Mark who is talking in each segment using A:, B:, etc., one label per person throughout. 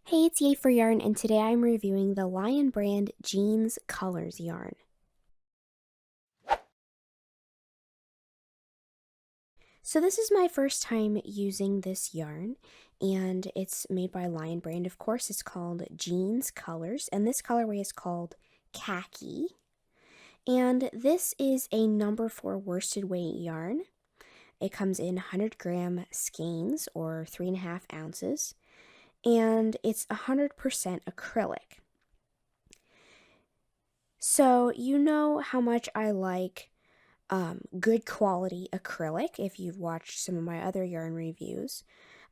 A: Hey, it's Yay for Yarn, and today I'm reviewing the Lion brand Jeans Colors yarn. So this is my first time using this yarn, and it's made by Lion brand. Of course, it's called Jeans Colors, and this colorway is called Khaki. And this is a number 4 worsted weight yarn. It comes in 100-gram skeins, or 3.5 ounces, and it's 100% acrylic. So you know how much I like good quality acrylic if you've watched some of my other yarn reviews.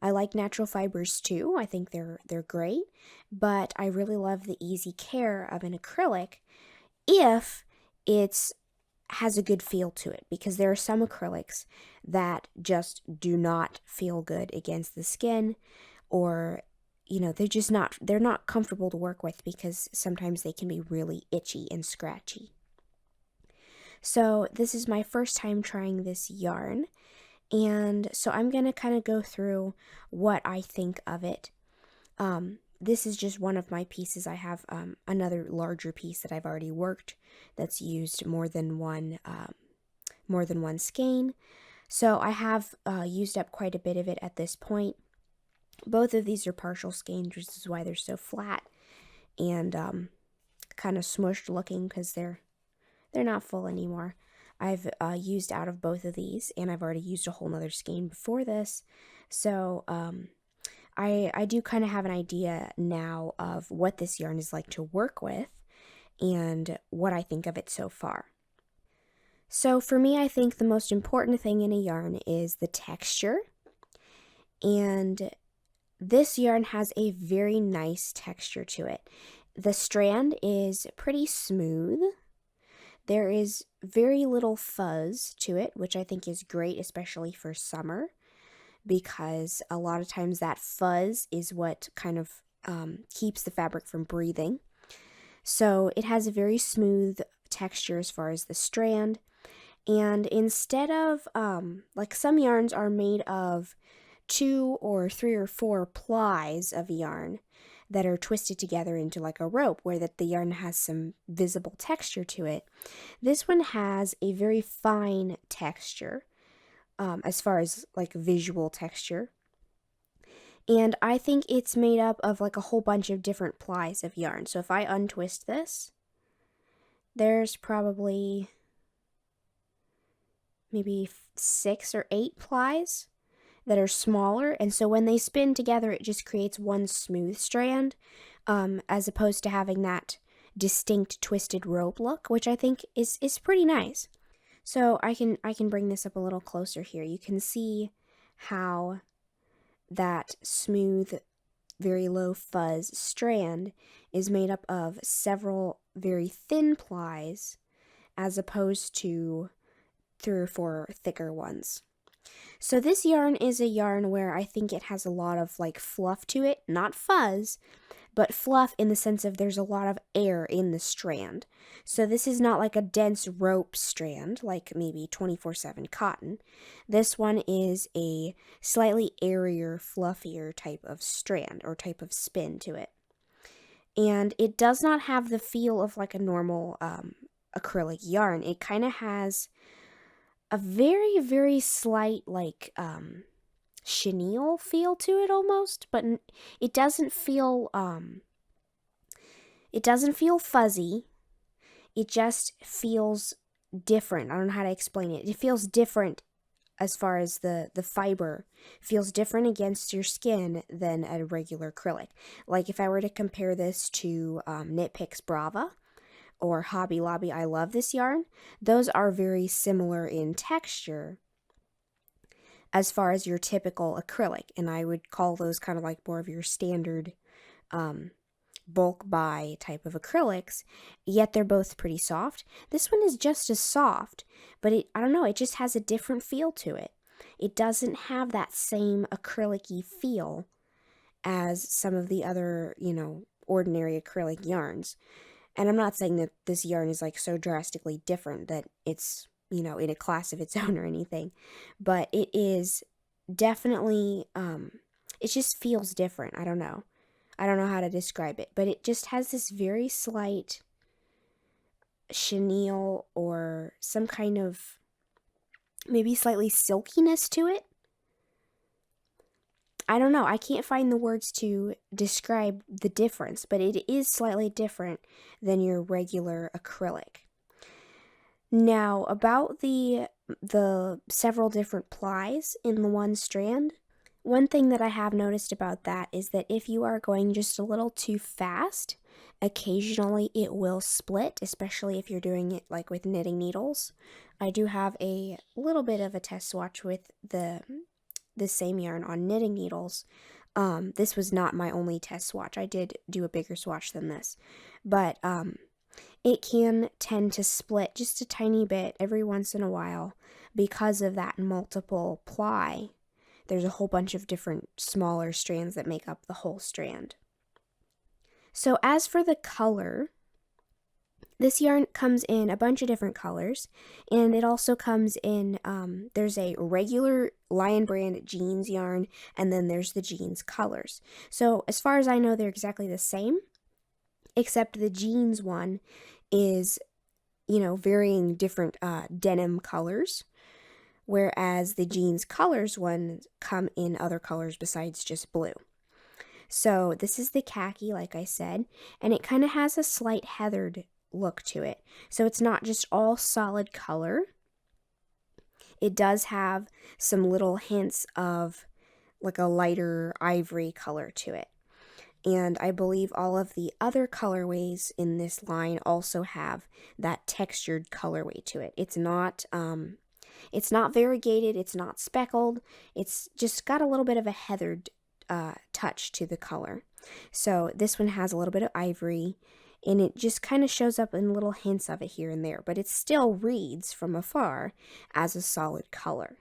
A: I like natural fibers too. I think they're great, but I really love the easy care of an acrylic if it's has a good feel to it, because there are some acrylics that just do not feel good against the skin, or they're not comfortable to work with because sometimes they can be really itchy and scratchy. So this is my first time trying this yarn, and so I'm going to kind of go through what I think of it. This is just one of my pieces. I have another larger piece that I've already worked that's used more than one skein. So I have used up quite a bit of it at this point. Both of these are partial skeins, which is why they're so flat and kind of smushed looking, because they're not full anymore. I've used out of both of these, and I've already used a whole nother skein before this. So I do kind of have an idea now of what this yarn is like to work with and what I think of it so far. So for me, I think the most important thing in a yarn is the texture, and this yarn has a very nice texture to it. The strand is pretty smooth. There is very little fuzz to it, which I think is great, especially for summer, because a lot of times that fuzz is what kind of keeps the fabric from breathing. So it has a very smooth texture as far as the strand. And instead of, like some yarns are made of 2 or 3 or 4 plies of yarn that are twisted together into like a rope, where the yarn has some visible texture to it. This one has a very fine texture as far as like visual texture. And I think it's made up of like a whole bunch of different plies of yarn. So if I untwist this, there's probably maybe 6 or 8 plies that are smaller, and so when they spin together, it just creates one smooth strand, as opposed to having that distinct twisted rope look, which I think is pretty nice. So I can bring this up a little closer here. You can see how that smooth, very low fuzz strand is made up of several very thin plies, as opposed to 3 or 4 thicker ones. So this yarn is a yarn where I think it has a lot of like fluff to it, not fuzz, but fluff in the sense of there's a lot of air in the strand. So this is not like a dense rope strand like maybe 24/7 cotton. This one is a slightly airier, fluffier type of strand or type of spin to it. And it does not have the feel of like a normal acrylic yarn. It kind of has a very, very slight, like, chenille feel to it almost, but it doesn't feel fuzzy. It just feels different. I don't know how to explain it. It feels different as far as the fiber feels different against your skin than a regular acrylic. Like if I were to compare this to Knit Picks Brava or Hobby Lobby I Love This Yarn, those are very similar in texture as far as your typical acrylic, and I would call those kind of like more of your standard bulk buy type of acrylics, yet they're both pretty soft. This one is just as soft, but I don't know, it just has a different feel to it. It doesn't have that same acrylic-y feel as some of the other, ordinary acrylic yarns. And I'm not saying that this yarn is like so drastically different that it's, in a class of its own or anything, but it is definitely, it just feels different. I don't know. I don't know how to describe it, but it just has this very slight chenille or some kind of maybe slightly silkiness to it. I don't know. I can't find the words to describe the difference, but it is slightly different than your regular acrylic. Now, about the several different plies in the one strand, one thing that I have noticed about that is that if you are going just a little too fast, occasionally it will split, especially if you're doing it like with knitting needles. I do have a little bit of a test swatch with the same yarn on knitting needles. This was not my only test swatch. I did do a bigger swatch than this, but it can tend to split just a tiny bit every once in a while because of that multiple ply. There's a whole bunch of different smaller strands that make up the whole strand. So as for the color, this yarn comes in a bunch of different colors, and it also comes in, there's a regular Lion Brand jeans yarn, and then there's the jeans colors. So as far as I know, they're exactly the same, except the jeans one is, varying different denim colors, whereas the jeans colors ones come in other colors besides just blue. So this is the khaki, like I said, and it kind of has a slight heathered look to it. So it's not just all solid color. It does have some little hints of like a lighter ivory color to it. And I believe all of the other colorways in this line also have that textured colorway to it. It's not variegated, it's not speckled, it's just got a little bit of a heathered touch to the color. So this one has a little bit of ivory, and it just kind of shows up in little hints of it here and there, but it still reads from afar as a solid color.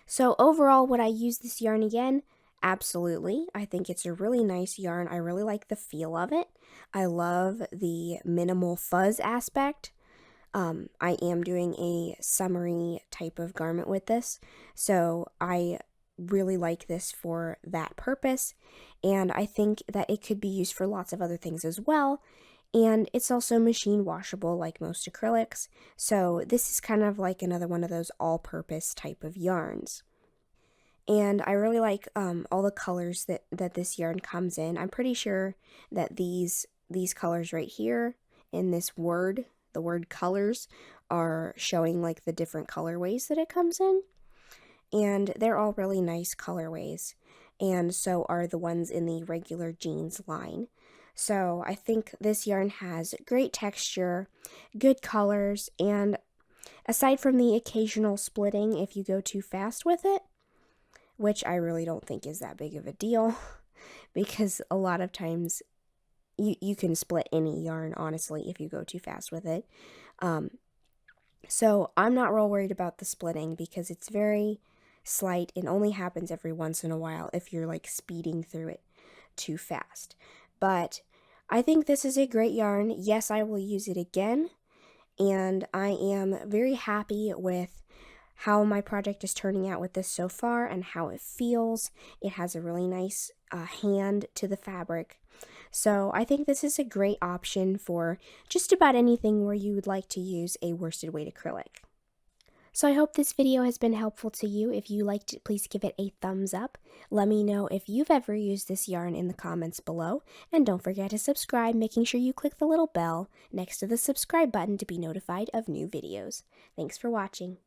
A: So overall, would I use this yarn again? Absolutely. I think it's a really nice yarn. I really like the feel of it. I love the minimal fuzz aspect. I am doing a summery type of garment with this, so I really like this for that purpose, and I think that it could be used for lots of other things as well, and it's also machine washable like most acrylics, so this is kind of like another one of those all-purpose type of yarns. And I really like all the colors that this yarn comes in. I'm pretty sure that these colors right here in this word, the word colors, are showing like the different colorways that it comes in. And they're all really nice colorways. And so are the ones in the regular jeans line. So I think this yarn has great texture, good colors, and aside from the occasional splitting if you go too fast with it, which I really don't think is that big of a deal, because a lot of times you can split any yarn, honestly, if you go too fast with it. So I'm not real worried about the splitting because it's very slight and only happens every once in a while if you're like speeding through it too fast. But I think this is a great yarn. Yes, I will use it again, and I am very happy with how my project is turning out with this so far and how it feels. It has a really nice hand to the fabric. So I think this is a great option for just about anything where you would like to use a worsted weight acrylic. So I hope this video has been helpful to you. If you liked it, please give it a thumbs up. Let me know if you've ever used this yarn in the comments below. And don't forget to subscribe, making sure you click the little bell next to the subscribe button to be notified of new videos. Thanks for watching.